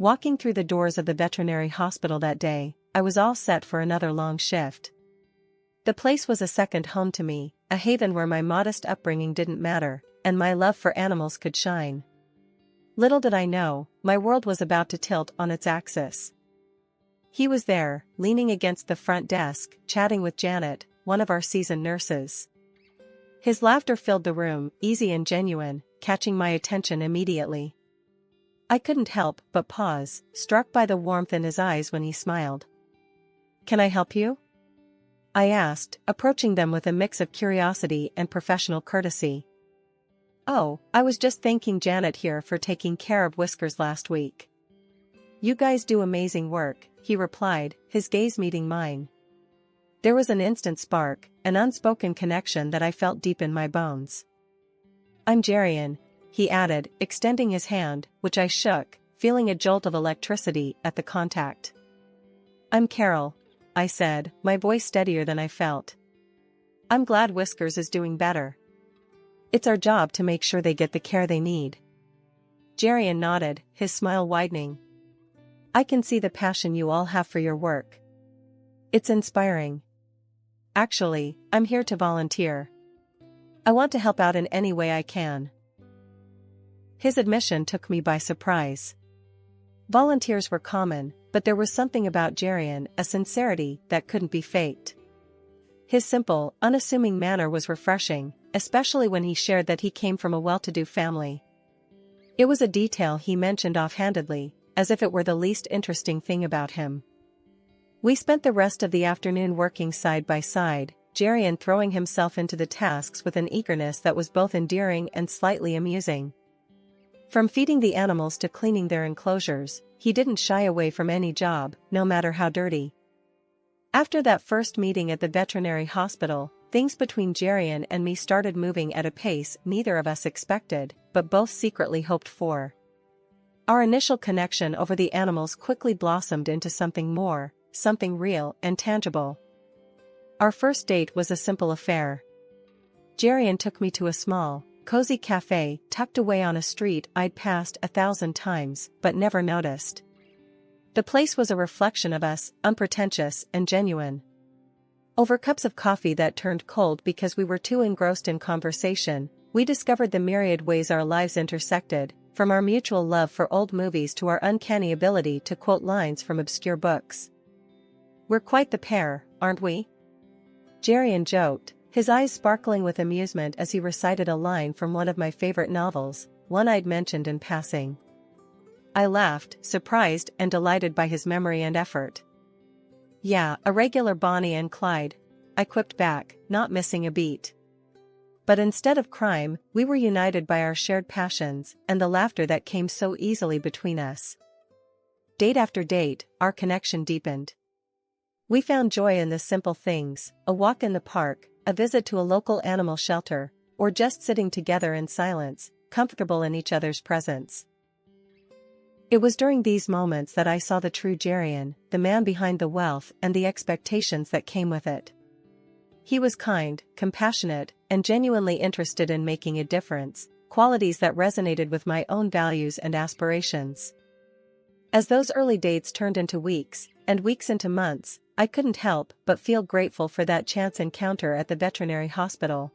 Walking through the doors of the veterinary hospital that day, I was all set for another long shift. The place was a second home to me, a haven where my modest upbringing didn't matter, and my love for animals could shine. Little did I know, my world was about to tilt on its axis. He was there, leaning against the front desk, chatting with Janet, one of our seasoned nurses. His laughter filled the room, easy and genuine, catching my attention immediately. I couldn't help but pause, struck by the warmth in his eyes when he smiled. "Can I help you?" I asked, approaching them with a mix of curiosity and professional courtesy. "Oh, I was just thanking Janet here for taking care of Whiskers last week." "You guys do amazing work," he replied, his gaze meeting mine. There was an instant spark, an unspoken connection that I felt deep in my bones. "I'm Jerian," he added, extending his hand, which I shook, feeling a jolt of electricity at the contact. "I'm Carol," I said, my voice steadier than I felt. "I'm glad Whiskers is doing better. It's our job to make sure they get the care they need." Jerian nodded, his smile widening. "I can see the passion you all have for your work. It's inspiring. Actually, I'm here to volunteer. I want to help out in any way I can." His admission took me by surprise. Volunteers were common, but there was something about Jerian, a sincerity that couldn't be faked. His simple, unassuming manner was refreshing, especially when he shared that he came from a well-to-do family. It was a detail he mentioned offhandedly, as if it were the least interesting thing about him. We spent the rest of the afternoon working side by side, Jerian throwing himself into the tasks with an eagerness that was both endearing and slightly amusing. From feeding the animals to cleaning their enclosures, he didn't shy away from any job, no matter how dirty. After that first meeting at the veterinary hospital, things between Jerian and me started moving at a pace neither of us expected, but both secretly hoped for. Our initial connection over the animals quickly blossomed into something more, something real and tangible. Our first date was a simple affair. Jerian took me to a small, cozy cafe tucked away on a street I'd passed 1,000 times but never noticed. The place was a reflection of us, unpretentious and genuine. Over cups of coffee that turned cold because we were too engrossed in conversation, we discovered the myriad ways our lives intersected, from our mutual love for old movies to our uncanny ability to quote lines from obscure books. "We're quite the pair, aren't we?" Jerian joked, his eyes sparkling with amusement as he recited a line from one of my favorite novels, one I'd mentioned in passing. I laughed, surprised and delighted by his memory and effort. "Yeah, a regular Bonnie and Clyde," I quipped back, not missing a beat. But instead of crime, we were united by our shared passions and the laughter that came so easily between us. Date after date, our connection deepened. We found joy in the simple things, a walk in the park, a visit to a local animal shelter, or just sitting together in silence, comfortable in each other's presence. It was during these moments that I saw the true Jerian, the man behind the wealth and the expectations that came with it. He was kind, compassionate, and genuinely interested in making a difference, qualities that resonated with my own values and aspirations. As those early dates turned into weeks, and weeks into months, I couldn't help but feel grateful for that chance encounter at the veterinary hospital.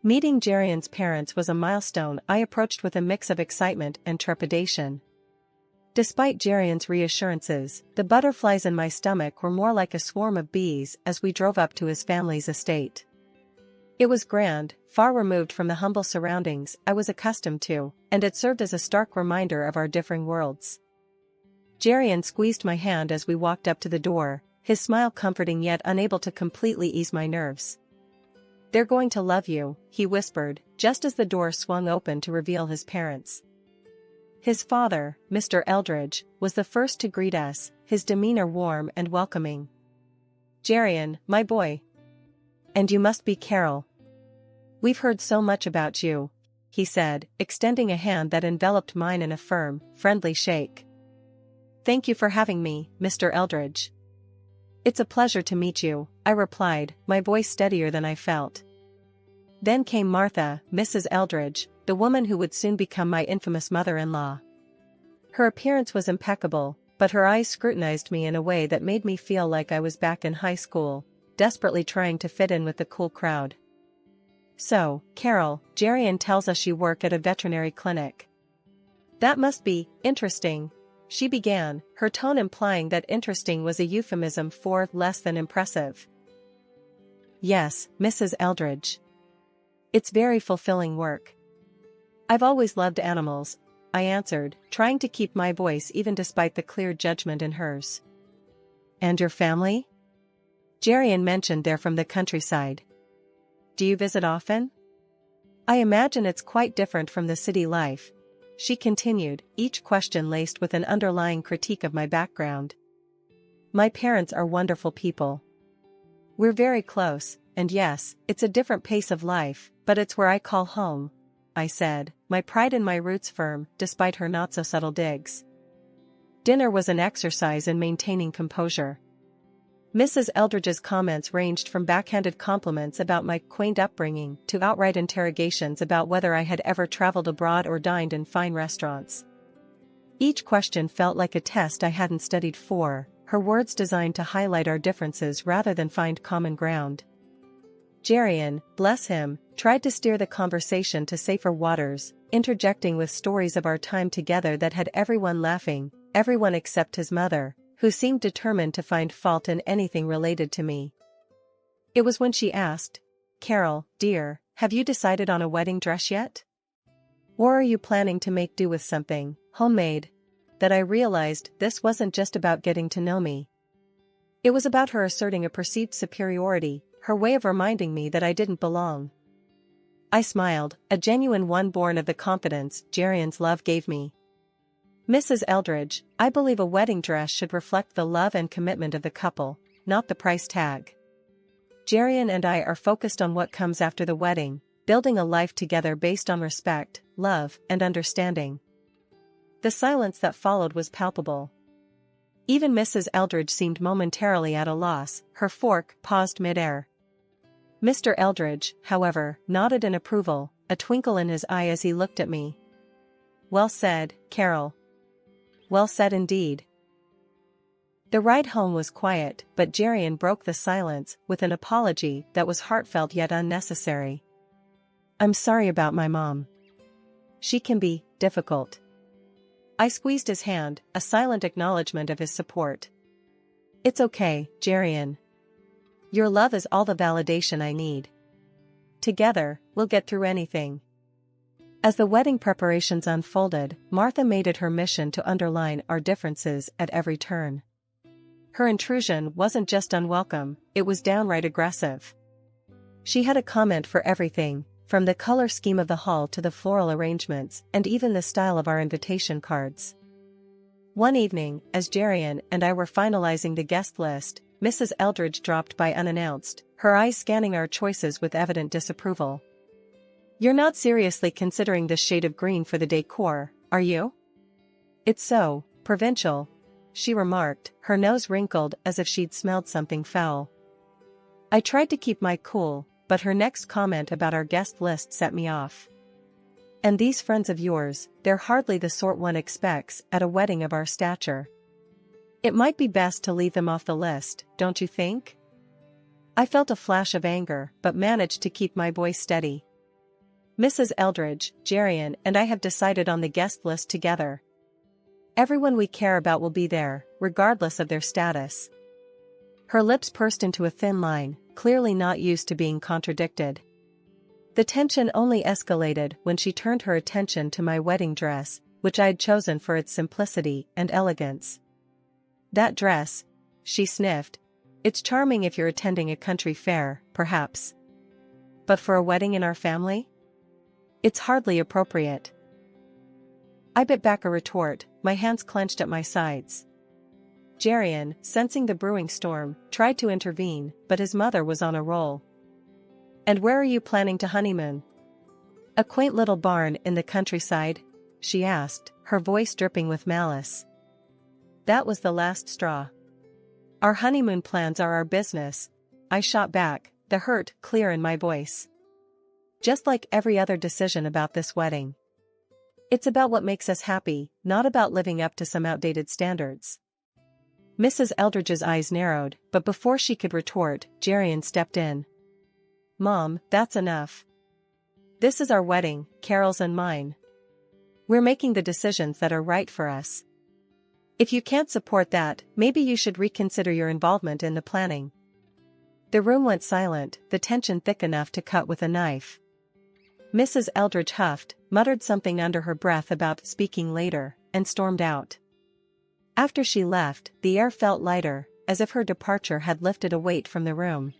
Meeting Jerian's parents was a milestone I approached with a mix of excitement and trepidation. Despite Jerian's reassurances, the butterflies in my stomach were more like a swarm of bees as we drove up to his family's estate. It was grand, far removed from the humble surroundings I was accustomed to, and it served as a stark reminder of our differing worlds. Jerian squeezed my hand as we walked up to the door, his smile comforting yet unable to completely ease my nerves. "They're going to love you," he whispered, just as the door swung open to reveal his parents. His father, Mr. Eldridge, was the first to greet us, his demeanor warm and welcoming. "Jerian, my boy. And you must be Carol. We've heard so much about you," he said, extending a hand that enveloped mine in a firm, friendly shake. "Thank you for having me, Mr. Eldridge." "It's a pleasure to meet you," I replied, my voice steadier than I felt. Then came Martha, Mrs. Eldridge, the woman who would soon become my infamous mother-in-law. Her appearance was impeccable, but her eyes scrutinized me in a way that made me feel like I was back in high school, desperately trying to fit in with the cool crowd. "So, Carol, Jerian tells us you work at a veterinary clinic. That must be interesting," she began, her tone implying that interesting was a euphemism for less than impressive. "Yes, Mrs. Eldridge. It's very fulfilling work. I've always loved animals," I answered, trying to keep my voice even despite the clear judgment in hers. "And your family?" Jerian mentioned they're from the countryside. "Do you visit often?" "I imagine it's quite different from the city life," she continued, each question laced with an underlying critique of my background. "My parents are wonderful people. We're very close, and yes, it's a different pace of life, but it's where I call home," I said, my pride in my roots firm, despite her not-so-subtle digs. Dinner was an exercise in maintaining composure. Mrs. Eldridge's comments ranged from backhanded compliments about my quaint upbringing to outright interrogations about whether I had ever traveled abroad or dined in fine restaurants. Each question felt like a test I hadn't studied for, her words designed to highlight our differences rather than find common ground. Jerian, bless him, tried to steer the conversation to safer waters, interjecting with stories of our time together that had everyone laughing, everyone except his mother, who seemed determined to find fault in anything related to me. It was when she asked, "Carol, dear, have you decided on a wedding dress yet? Or are you planning to make do with something homemade?" that I realized this wasn't just about getting to know me. It was about her asserting a perceived superiority, her way of reminding me that I didn't belong. I smiled, a genuine one born of the confidence Jerian's love gave me. "Mrs. Eldridge, I believe a wedding dress should reflect the love and commitment of the couple, not the price tag. Jerian and I are focused on what comes after the wedding, building a life together based on respect, love, and understanding." The silence that followed was palpable. Even Mrs. Eldridge seemed momentarily at a loss, her fork paused mid-air. Mr. Eldridge, however, nodded in approval, a twinkle in his eye as he looked at me. "Well said, Carol. Well said indeed." The ride home was quiet, but Jerian broke the silence with an apology that was heartfelt yet unnecessary. "I'm sorry about my mom. She can be difficult." I squeezed his hand, a silent acknowledgement of his support. "It's okay, Jerian. Your love is all the validation I need. Together, we'll get through anything." As the wedding preparations unfolded, Martha made it her mission to underline our differences at every turn. Her intrusion wasn't just unwelcome, it was downright aggressive. She had a comment for everything, from the color scheme of the hall to the floral arrangements and even the style of our invitation cards. One evening, as Jerian and I were finalizing the guest list, Mrs. Eldridge dropped by unannounced, her eyes scanning our choices with evident disapproval. "You're not seriously considering this shade of green for the decor, are you? It's so provincial," she remarked, her nose wrinkled as if she'd smelled something foul. I tried to keep my cool, but her next comment about our guest list set me off. "And these friends of yours, they're hardly the sort one expects at a wedding of our stature. It might be best to leave them off the list, don't you think?" I felt a flash of anger, but managed to keep my voice steady. "Mrs. Eldridge, Jerian and I have decided on the guest list together. Everyone we care about will be there, regardless of their status." Her lips pursed into a thin line, clearly not used to being contradicted. The tension only escalated when she turned her attention to my wedding dress, which I had chosen for its simplicity and elegance. "That dress," she sniffed. "It's charming if you're attending a country fair, perhaps. But for a wedding in our family? It's hardly appropriate." I bit back a retort, my hands clenched at my sides. Jerian, sensing the brewing storm, tried to intervene, but his mother was on a roll. "And where are you planning to honeymoon?" "A quaint little barn in the countryside?" she asked, her voice dripping with malice. That was the last straw. "Our honeymoon plans are our business," I shot back, the hurt clear in my voice. Just like every other decision about this wedding. It's about what makes us happy, not about living up to some outdated standards. Mrs. Eldridge's eyes narrowed, but before she could retort, Jerian stepped in. Mom, that's enough. This is our wedding, Carol's and mine. We're making the decisions that are right for us. If you can't support that, maybe you should reconsider your involvement in the planning. The room went silent, the tension thick enough to cut with a knife. Mrs. Eldridge huffed, muttered something under her breath about speaking later, and stormed out. After she left, the air felt lighter, as if her departure had lifted a weight from the room.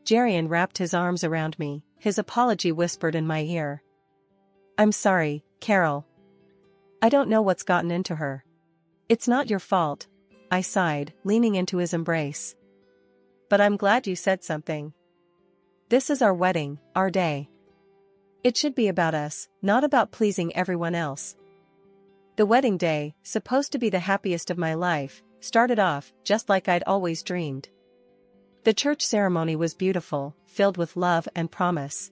Jerian wrapped his arms around me, his apology whispered in my ear. I'm sorry, Carol. I don't know what's gotten into her. It's not your fault, I sighed, leaning into his embrace. But I'm glad you said something. This is our wedding, our day. It should be about us, not about pleasing everyone else. The wedding day, supposed to be the happiest of my life, started off just like I'd always dreamed. The church ceremony was beautiful, filled with love and promise.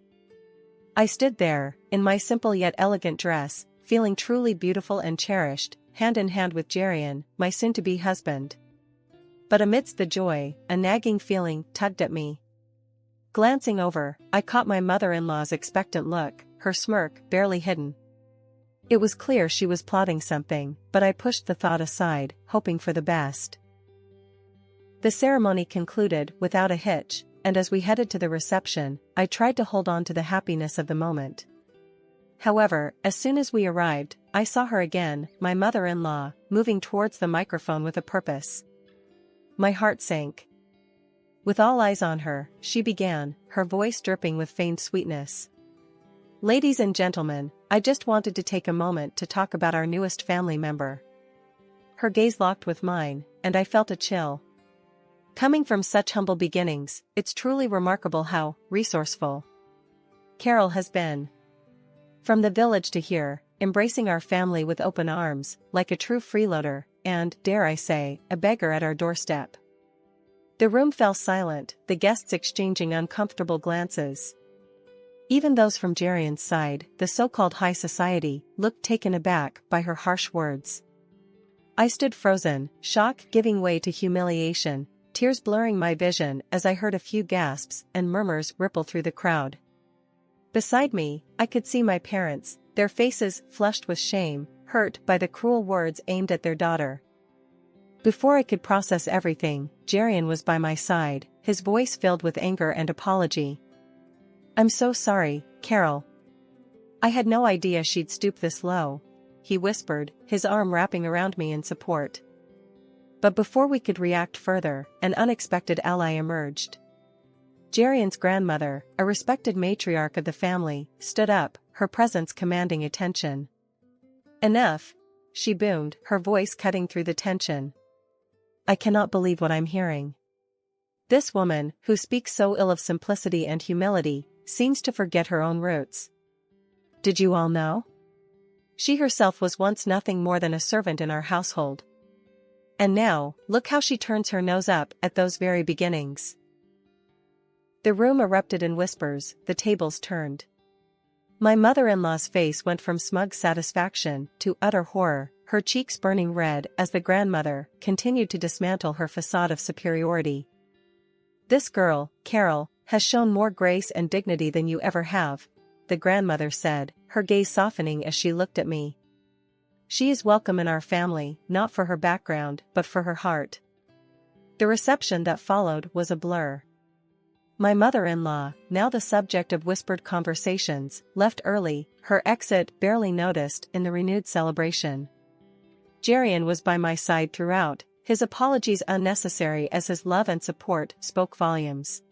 I stood there, in my simple yet elegant dress, feeling truly beautiful and cherished, hand in hand with Jerian, my soon-to-be husband. But amidst the joy, a nagging feeling tugged at me. Glancing over, I caught my mother-in-law's expectant look, her smirk barely hidden. It was clear she was plotting something, but I pushed the thought aside, hoping for the best. The ceremony concluded without a hitch, and as we headed to the reception, I tried to hold on to the happiness of the moment. However, as soon as we arrived, I saw her again, my mother-in-law, moving towards the microphone with a purpose. My heart sank. With all eyes on her, she began, her voice dripping with feigned sweetness. Ladies and gentlemen, I just wanted to take a moment to talk about our newest family member. Her gaze locked with mine, and I felt a chill. Coming from such humble beginnings, it's truly remarkable how resourceful Carol has been. From the village to here, embracing our family with open arms, like a true freeloader, and, dare I say, a beggar at our doorstep. The room fell silent, the guests exchanging uncomfortable glances. Even those from Jerian's side, the so-called high society, looked taken aback by her harsh words. I stood frozen, shock giving way to humiliation, tears blurring my vision as I heard a few gasps and murmurs ripple through the crowd. Beside me, I could see my parents, their faces flushed with shame, hurt by the cruel words aimed at their daughter. Before I could process everything, Jerian was by my side, his voice filled with anger and apology. I'm so sorry, Carol. I had no idea she'd stoop this low, he whispered, his arm wrapping around me in support. But before we could react further, an unexpected ally emerged. Jerian's grandmother, a respected matriarch of the family, stood up, her presence commanding attention. Enough, she boomed, her voice cutting through the tension. I cannot believe what I'm hearing. This woman, who speaks so ill of simplicity and humility, seems to forget her own roots. Did you all know? She herself was once nothing more than a servant in our household. And now, look how she turns her nose up at those very beginnings. The room erupted in whispers, the tables turned. My mother-in-law's face went from smug satisfaction to utter horror, her cheeks burning red as the grandmother continued to dismantle her facade of superiority. This girl, Carol, has shown more grace and dignity than you ever have, the grandmother said, her gaze softening as she looked at me. She is welcome in our family, not for her background, but for her heart. The reception that followed was a blur. My mother-in-law, now the subject of whispered conversations, left early, her exit barely noticed in the renewed celebration. Jerian was by my side throughout, his apologies unnecessary as his love and support spoke volumes.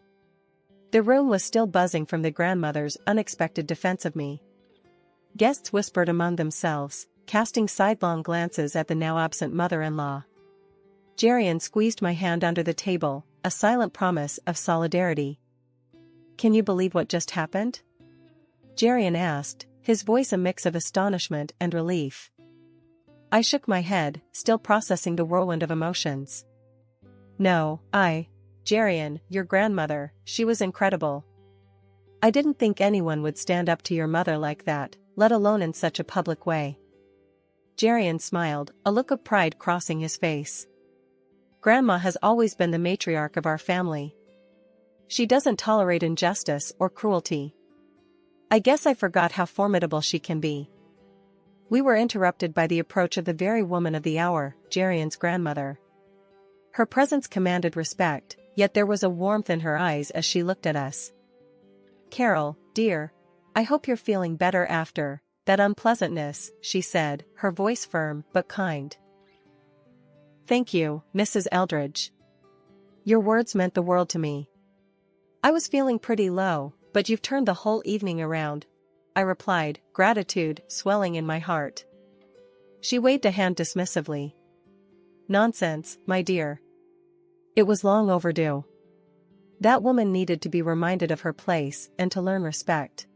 The room was still buzzing from the grandmother's unexpected defense of me. Guests whispered among themselves, casting sidelong glances at the now absent mother-in-law. Jerian squeezed my hand under the table, a silent promise of solidarity. Can you believe what just happened? Jerian asked, his voice a mix of astonishment and relief. I shook my head, still processing the whirlwind of emotions. No, Jerian, your grandmother, she was incredible. I didn't think anyone would stand up to your mother like that, let alone in such a public way. Jerian smiled, a look of pride crossing his face. Grandma has always been the matriarch of our family. She doesn't tolerate injustice or cruelty. I guess I forgot how formidable she can be. We were interrupted by the approach of the very woman of the hour, Jerian's grandmother. Her presence commanded respect, yet there was a warmth in her eyes as she looked at us. "Carol, dear, I hope you're feeling better after that unpleasantness," she said, her voice firm but kind. "Thank you, Mrs. Eldridge. Your words meant the world to me. I was feeling pretty low, but you've turned the whole evening around," I replied, gratitude swelling in my heart. She waved a hand dismissively. "Nonsense, my dear. It was long overdue. That woman needed to be reminded of her place and to learn respect.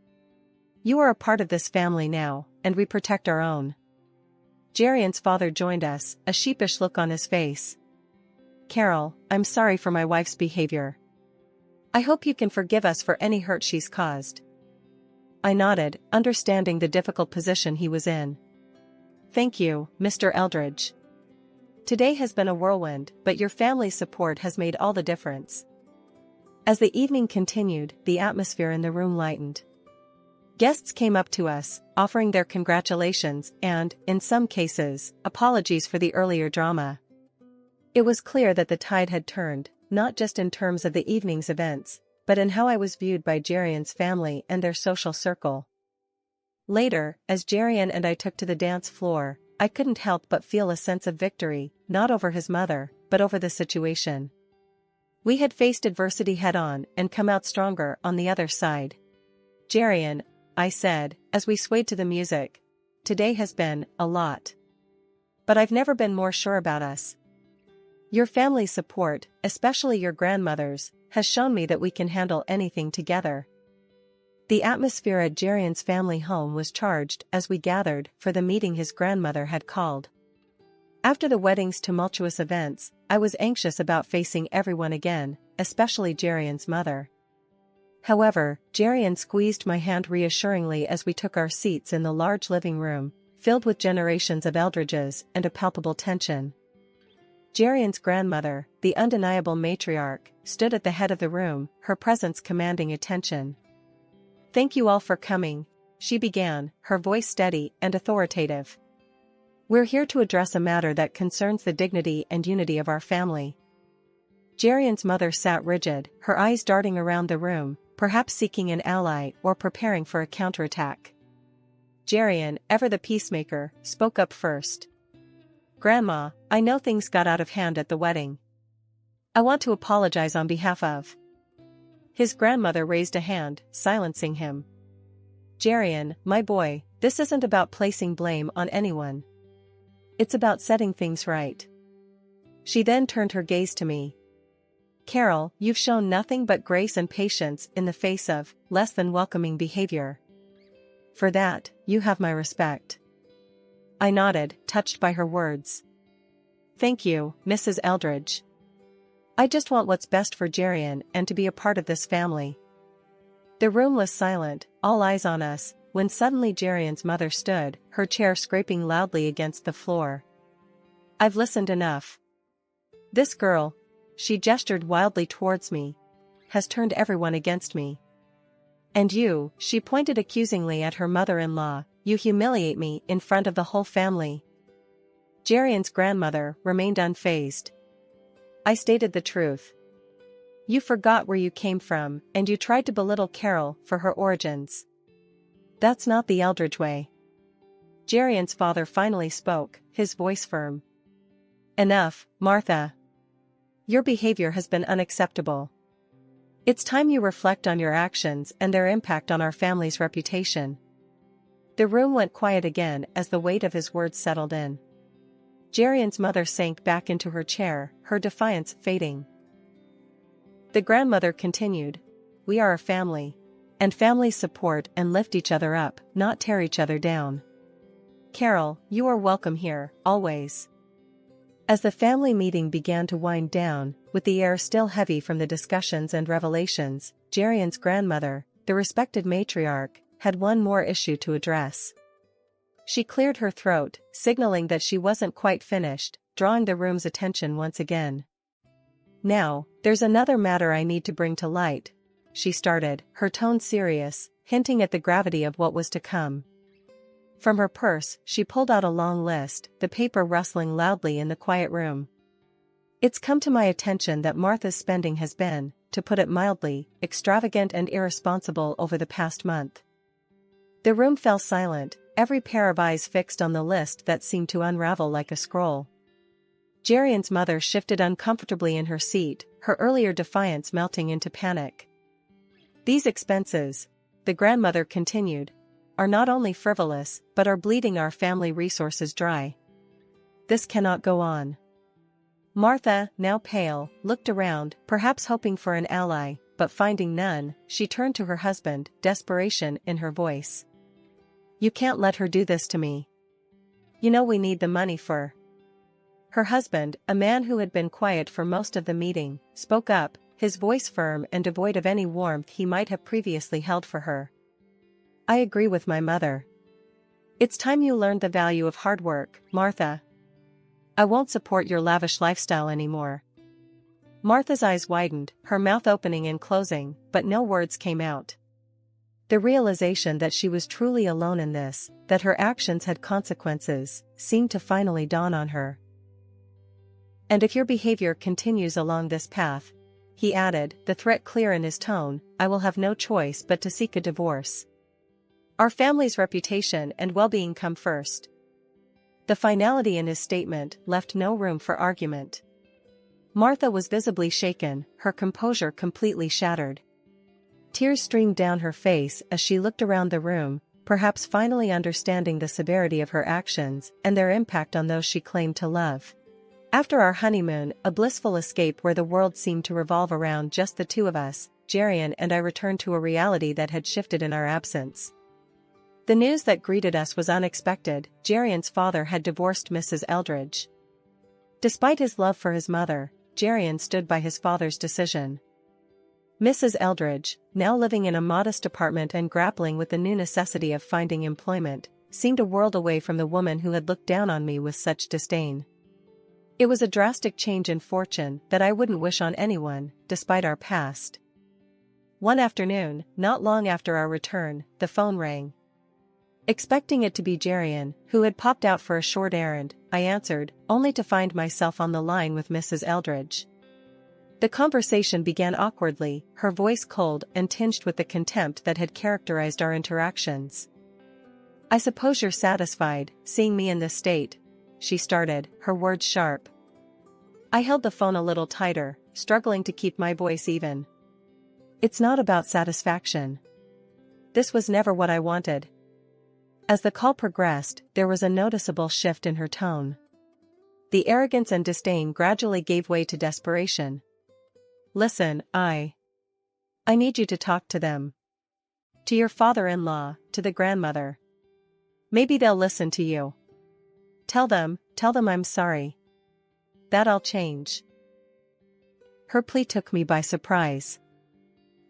You are a part of this family now, and we protect our own." Jerian's father joined us, a sheepish look on his face. "Carol, I'm sorry for my wife's behavior. I hope you can forgive us for any hurt she's caused." I nodded, understanding the difficult position he was in. "Thank you, Mr. Eldridge. Today has been a whirlwind, but your family's support has made all the difference." As the evening continued, the atmosphere in the room lightened. Guests came up to us, offering their congratulations and, in some cases, apologies for the earlier drama. It was clear that the tide had turned, not just in terms of the evening's events, but in how I was viewed by Jerian's family and their social circle. Later, as Jerian and I took to the dance floor, I couldn't help but feel a sense of victory, not over his mother, but over the situation. We had faced adversity head-on and come out stronger on the other side. "Jerian," I said, as we swayed to the music, "today has been a lot. But I've never been more sure about us. Your family's support, especially your grandmother's, has shown me that we can handle anything together." The atmosphere at Jerian's family home was charged as we gathered for the meeting his grandmother had called. After the wedding's tumultuous events, I was anxious about facing everyone again, especially Jerian's mother. However, Jerian squeezed my hand reassuringly as we took our seats in the large living room, filled with generations of Eldridges and a palpable tension. Jerian's grandmother, the undeniable matriarch, stood at the head of the room, her presence commanding attention. "Thank you all for coming," she began, her voice steady and authoritative. "We're here to address a matter that concerns the dignity and unity of our family." Jerian's mother sat rigid, her eyes darting around the room, perhaps seeking an ally or preparing for a counterattack. Jerian, ever the peacemaker, spoke up first. "Grandma, I know things got out of hand at the wedding. I want to apologize on behalf of—" His grandmother raised a hand, silencing him. "Jerian, my boy, this isn't about placing blame on anyone. It's about setting things right." She then turned her gaze to me. "Carol, you've shown nothing but grace and patience in the face of less than welcoming behavior. For that, you have my respect." I nodded, touched by her words. "Thank you, Mrs. Eldridge. I just want what's best for Jerian and to be a part of this family." The room was silent, all eyes on us, when suddenly Jerian's mother stood, her chair scraping loudly against the floor. "I've listened enough. This girl," she gestured wildly towards me, "has turned everyone against me. And you," she pointed accusingly at her mother-in-law, "you humiliate me in front of the whole family." Jerian's grandmother remained unfazed. I stated the truth. "You forgot where you came from, and you tried to belittle Carol for her origins. That's not the Eldridge way." Jerian's father finally spoke, his voice firm. "Enough, Martha. Your behavior has been unacceptable. It's time you reflect on your actions and their impact on our family's reputation." The room went quiet again as the weight of his words settled in. Jerian's mother sank back into her chair, her defiance fading. The grandmother continued, "We are a family. And families support and lift each other up, not tear each other down. Carol, you are welcome here, always." As the family meeting began to wind down, with the air still heavy from the discussions and revelations, Jerian's grandmother, the respected matriarch, had one more issue to address. She cleared her throat, signaling that she wasn't quite finished, drawing the room's attention once again. "Now, there's another matter I need to bring to light," she started, her tone serious, hinting at the gravity of what was to come. From her purse, she pulled out a long list, the paper rustling loudly in the quiet room. "It's come to my attention that Martha's spending has been, to put it mildly, extravagant and irresponsible over the past month." The room fell silent, every pair of eyes fixed on the list that seemed to unravel like a scroll. Jerian's mother shifted uncomfortably in her seat, her earlier defiance melting into panic. "These expenses," the grandmother continued, "are not only frivolous, but are bleeding our family resources dry. This cannot go on." Martha, now pale, looked around, perhaps hoping for an ally, but finding none, she turned to her husband, desperation in her voice. "You can't let her do this to me. You know we need the money for..." Her husband, a man who had been quiet for most of the meeting, spoke up, his voice firm and devoid of any warmth he might have previously held for her. "I agree with my mother. It's time you learned the value of hard work, Martha. I won't support your lavish lifestyle anymore." Martha's eyes widened, her mouth opening and closing, but no words came out. The realization that she was truly alone in this, that her actions had consequences, seemed to finally dawn on her. "And if your behavior continues along this path," he added, the threat clear in his tone, "I will have no choice but to seek a divorce. Our family's reputation and well-being come first." The finality in his statement left no room for argument. Martha was visibly shaken, her composure completely shattered. Tears streamed down her face as she looked around the room, perhaps finally understanding the severity of her actions and their impact on those she claimed to love. "After our honeymoon, a blissful escape where the world seemed to revolve around just the two of us, Jerian and I returned to a reality that had shifted in our absence. The news that greeted us was unexpected. Jerian's father had divorced Mrs. Eldridge. Despite his love for his mother, Jerian stood by his father's decision. Mrs. Eldridge, now living in a modest apartment and grappling with the new necessity of finding employment, seemed a world away from the woman who had looked down on me with such disdain. It was a drastic change in fortune that I wouldn't wish on anyone, despite our past. One afternoon, not long after our return, the phone rang. Expecting it to be Jerian, who had popped out for a short errand, I answered, only to find myself on the line with Mrs. Eldridge. The conversation began awkwardly, her voice cold and tinged with the contempt that had characterized our interactions. "I suppose you're satisfied, seeing me in this state," she started, her words sharp. I held the phone a little tighter, struggling to keep my voice even. "It's not about satisfaction. This was never what I wanted." As the call progressed, there was a noticeable shift in her tone. The arrogance and disdain gradually gave way to desperation. "Listen, I need you to talk to them. To your father-in-law, to the grandmother. Maybe they'll listen to you. Tell them I'm sorry. That'll change." Her plea took me by surprise.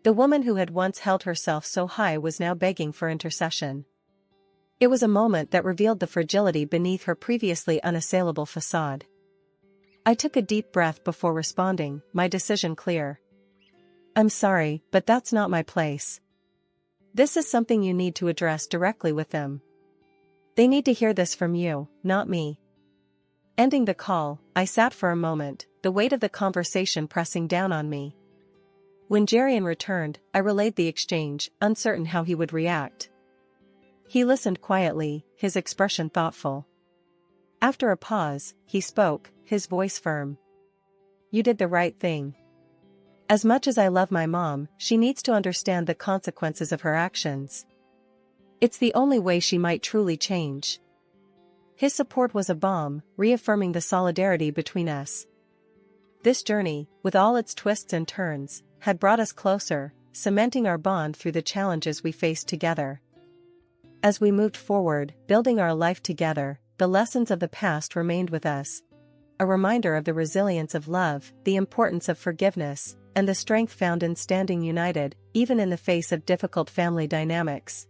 The woman who had once held herself so high was now begging for intercession. It was a moment that revealed the fragility beneath her previously unassailable facade. I took a deep breath before responding, my decision clear. "I'm sorry, but that's not my place. This is something you need to address directly with them. They need to hear this from you, not me." Ending the call, I sat for a moment, the weight of the conversation pressing down on me. When Jerian returned, I relayed the exchange, uncertain how he would react. He listened quietly, his expression thoughtful. After a pause, he spoke, his voice firm. "You did the right thing. As much as I love my mom, she needs to understand the consequences of her actions. It's the only way she might truly change." His support was a balm, reaffirming the solidarity between us. This journey, with all its twists and turns, had brought us closer, cementing our bond through the challenges we faced together. As we moved forward, building our life together, the lessons of the past remained with us. A reminder of the resilience of love, the importance of forgiveness, and the strength found in standing united, even in the face of difficult family dynamics.